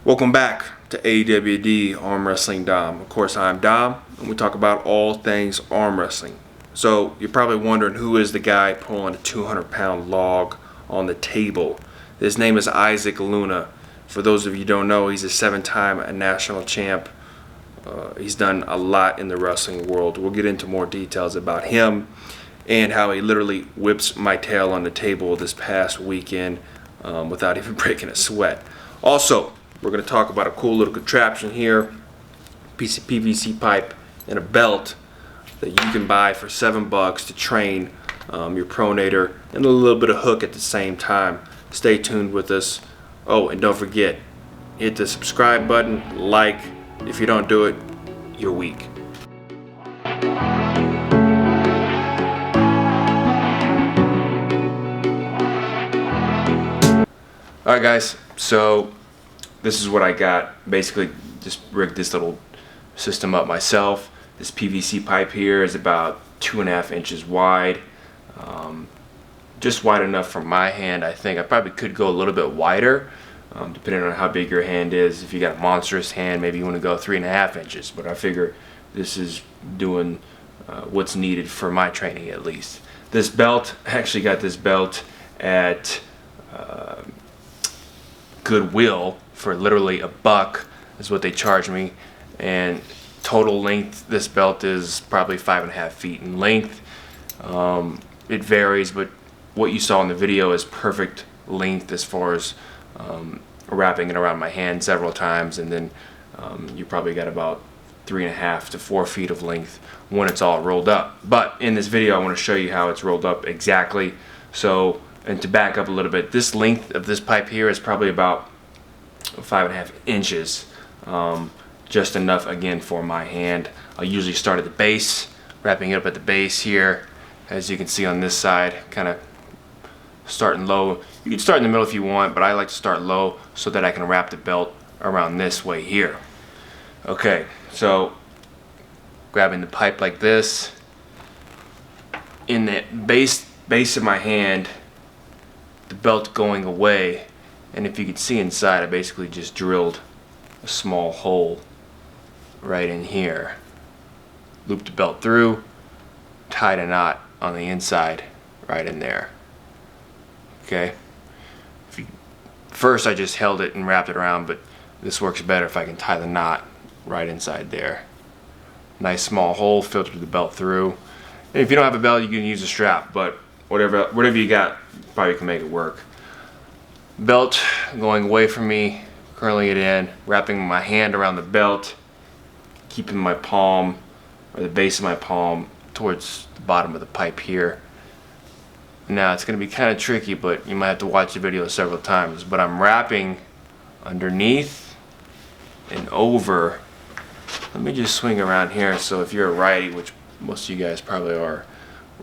Welcome back to AWD Arm Wrestling Dom. Of course, I'm Dom, and we talk about all things arm wrestling. So, you're probably wondering who is the guy pulling a 200-pound log on the table. His name is Issac Luna. For those of you who don't know, he's a 7-time national champ. He's done a lot in the wrestling world. We'll get into more details about him and how he literally whips my tail on the table this past weekend without even breaking a sweat. Also, we're going to talk about a cool little contraption here, piece of PVC pipe and a belt that you can buy for $7 to train your pronator, and a little bit of hook at the same time. Stay tuned with us. Oh, and don't forget, hit the subscribe button, like. If you don't do it, you're weak. Alright guys, so this is what I got. Basically just rigged this little system up myself. This PVC pipe here is about 2.5 inches wide. Just wide enough for my hand. I think I probably could go a little bit wider, depending on how big your hand is. If you got a monstrous hand, maybe you want to go 3.5 inches, but I figure this is doing what's needed for my training at least. This belt, I actually got this belt at Goodwill for literally $1 is what they charge me, and total length, this belt is probably 5.5 feet in length. It varies, but what you saw in the video is perfect length as far as wrapping it around my hand several times, and then you probably got about 3.5 to 4 feet of length when it's all rolled up. But in this video I want to show you how it's rolled up exactly. So, and to back up a little bit, this length of this pipe here is probably about 5.5 inches, just enough again for my hand. I'll usually start at the base, wrapping it up at the base here, as you can see on this side, kind of starting low. You can start in the middle if you want, but I like to start low so that I can wrap the belt around this way here. Okay, so grabbing the pipe like this, in the base of my hand, the belt going away, and if you can see inside, I basically just drilled a small hole right in here, looped the belt through, tied a knot on the inside right in there. Okay, first I just held it and wrapped it around, but this works better if I can tie the knot right inside there. Nice small hole, filter the belt through. And if you don't have a belt, you can use a strap, but whatever you got, probably can make it work. Belt going away from me, curling it in, wrapping my hand around the belt, keeping my palm, or the base of my palm, towards the bottom of the pipe here. Now it's going to be kind of tricky, but you might have to watch the video several times. But I'm wrapping underneath and over. Let me just swing around here. So if you're a righty, which most of you guys probably are,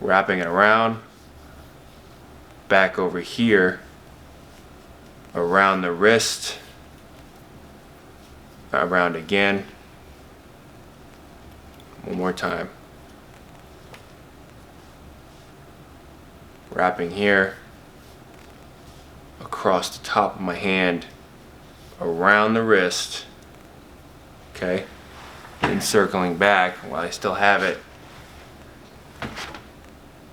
wrapping it around, back over here, around the wrist, around again. One more time. Wrapping here, across the top of my hand, around the wrist, okay, and circling back while I still have it,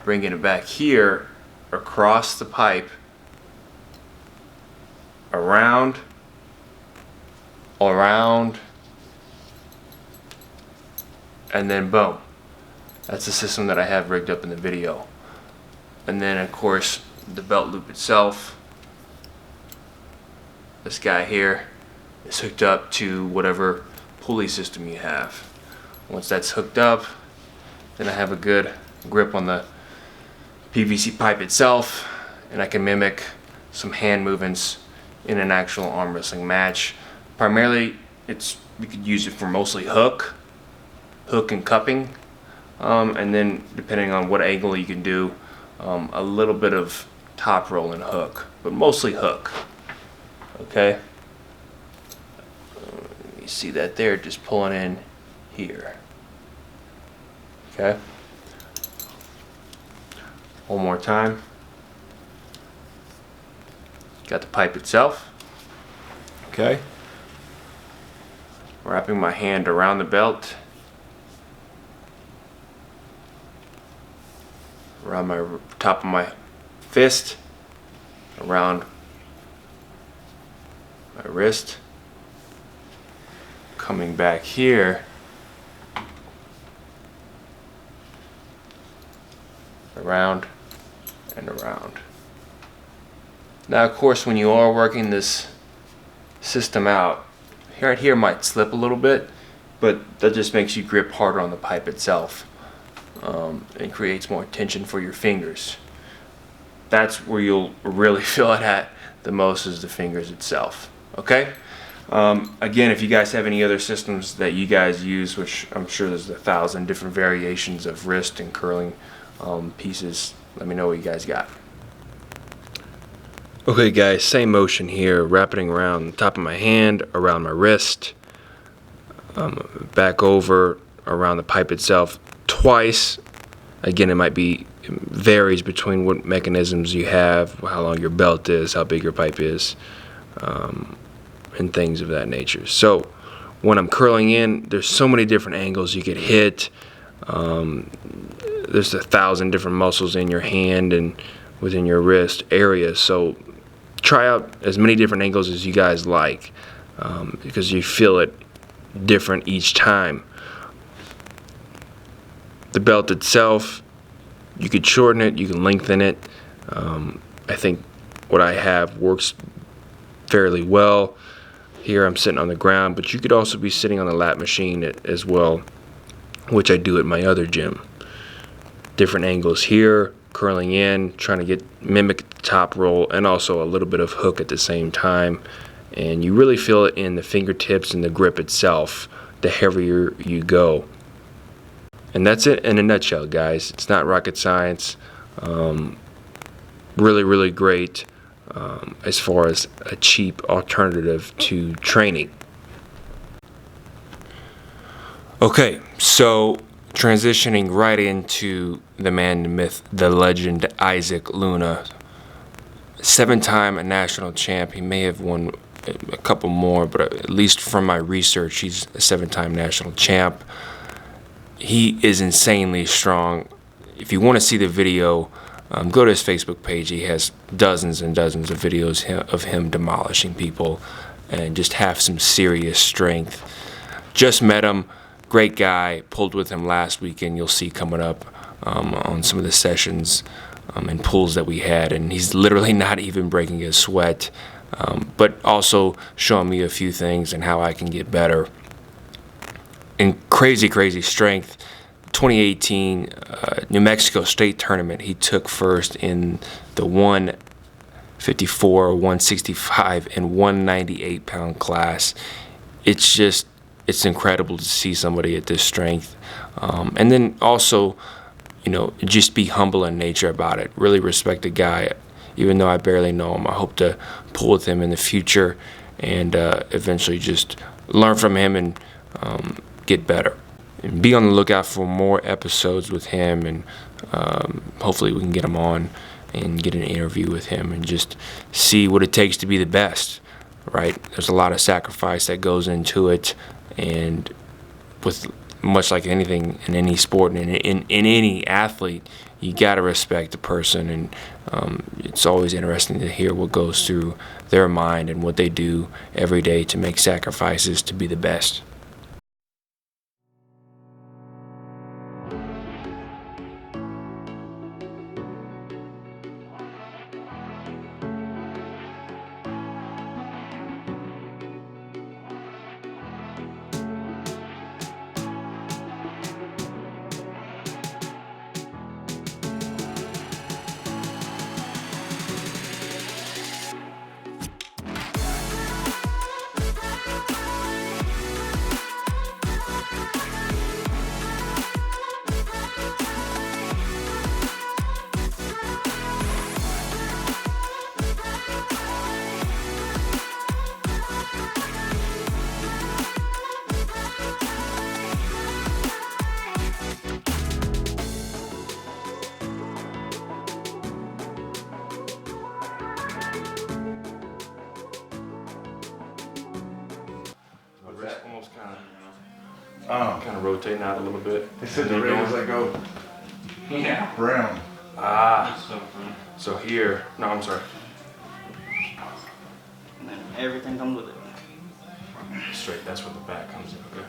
bringing it back here, across the pipe, around, and then boom. That's the system that I have rigged up in the video. And then of course the belt loop itself, this guy here, is hooked up to whatever pulley system you have. Once that's hooked up, then I have a good grip on the PVC pipe itself, and I can mimic some hand movements in an actual arm wrestling match. Primarily you could use it for mostly hook and cupping, and then depending on what angle you can do, a little bit of top roll and hook, but mostly hook. Okay, you see that there, just pulling in here. Okay, one more time. Got the pipe itself. Okay, wrapping my hand around the belt, around my top of my fist, around my wrist, coming back here, around and around. Now, of course, when you are working this system out, right here might slip a little bit, but that just makes you grip harder on the pipe itself, and creates more tension for your fingers. That's where you'll really feel it at the most, is the fingers itself. Okay? Again, if you guys have any other systems that you guys use, which I'm sure there's 1,000 different variations of wrist and curling pieces, let me know what you guys got. Okay guys, same motion here, wrapping around the top of my hand, around my wrist, back over, around the pipe itself twice. Again, it might be, varies between what mechanisms you have, how long your belt is, how big your pipe is, and things of that nature. So when I'm curling in, there's so many different angles you could hit. There's 1,000 different muscles in your hand and within your wrist area. So try out as many different angles as you guys like, because you feel it different each time. The belt itself, you could shorten it, you can lengthen it. I think what I have works fairly well. Here I'm sitting on the ground, but you could also be sitting on the lap machine as well, which I do at my other gym. Different angles here, curling in, trying to mimic the top roll, and also a little bit of hook at the same time. And you really feel it in the fingertips and the grip itself, the heavier you go. And that's it in a nutshell, guys. It's not rocket science. Really, really great as far as a cheap alternative to training. Okay, so transitioning right into the man, the myth, the legend, Issac Luna. 7-time national champ. He may have won a couple more, but at least from my research, he's a 7-time national champ. He is insanely strong. If you want to see the video, go to his Facebook page. He has dozens and dozens of videos of him demolishing people and just have some serious strength. Just met him. Great guy. Pulled with him last weekend. You'll see coming up on some of the sessions and pulls that we had. And he's literally not even breaking a sweat, but also showing me a few things and how I can get better. And crazy, crazy strength. 2018 New Mexico State Tournament, he took first in the 154, 165, and 198 pound class. It's incredible to see somebody at this strength. And then also, just be humble in nature about it. Really respect the guy. Even though I barely know him, I hope to pull with him in the future and eventually just learn from him and get better. And be on the lookout for more episodes with him, and hopefully we can get him on and get an interview with him and just see what it takes to be the best, right? There's a lot of sacrifice that goes into it, and with much like anything in any sport and in any athlete, you gotta respect the person, and it's always interesting to hear what goes through their mind and what they do every day to make sacrifices to be the best. Oh. Kind of rotating out a little bit. They said the rails that go brown. Ah. So here, no, I'm sorry. And then everything comes with it. Straight, that's where the back comes in, okay.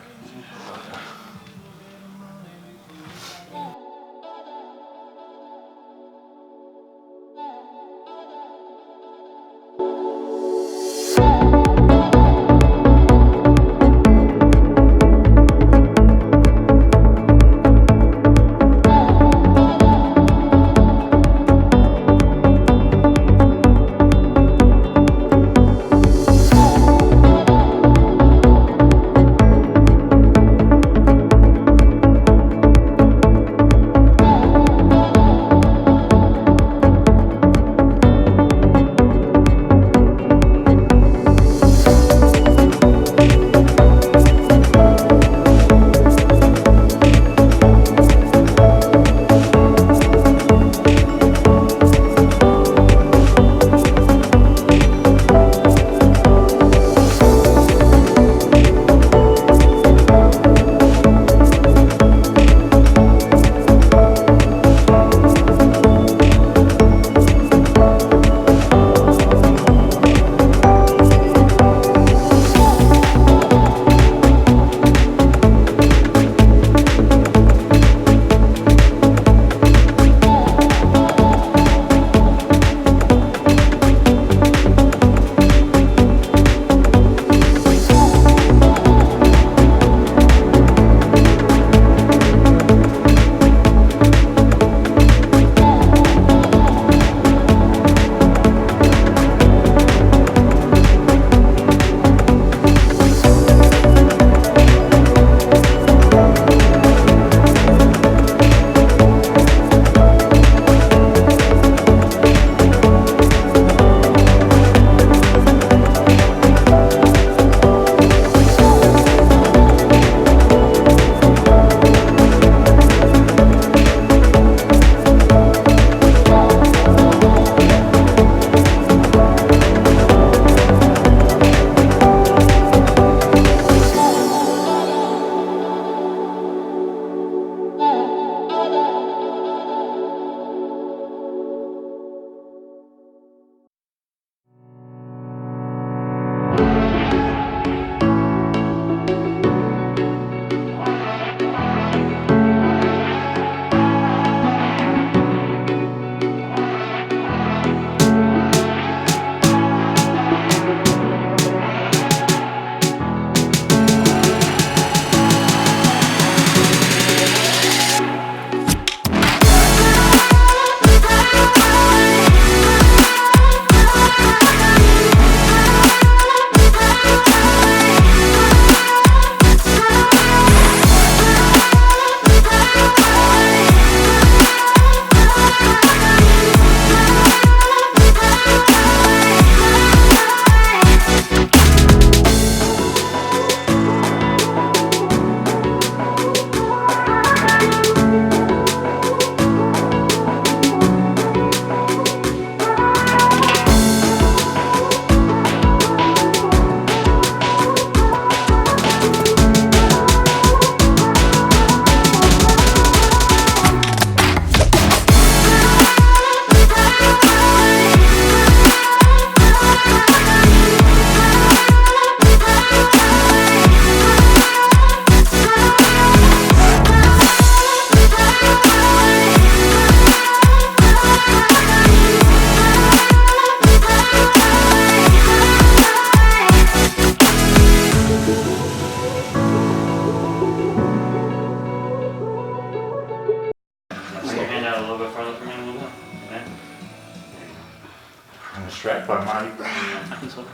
Strapped by Marty. I think so.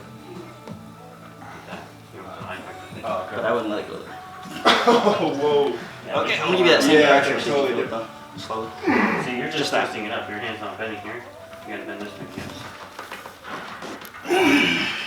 Oh, okay. But I wouldn't let it go there. Oh, whoa. Okay, I'm gonna give you that same Yeah, pressure. it's so totally you can different. do it slowly. See, you're just that. lifting it up. Your hand's not bending here. You gotta bend this way. Yes.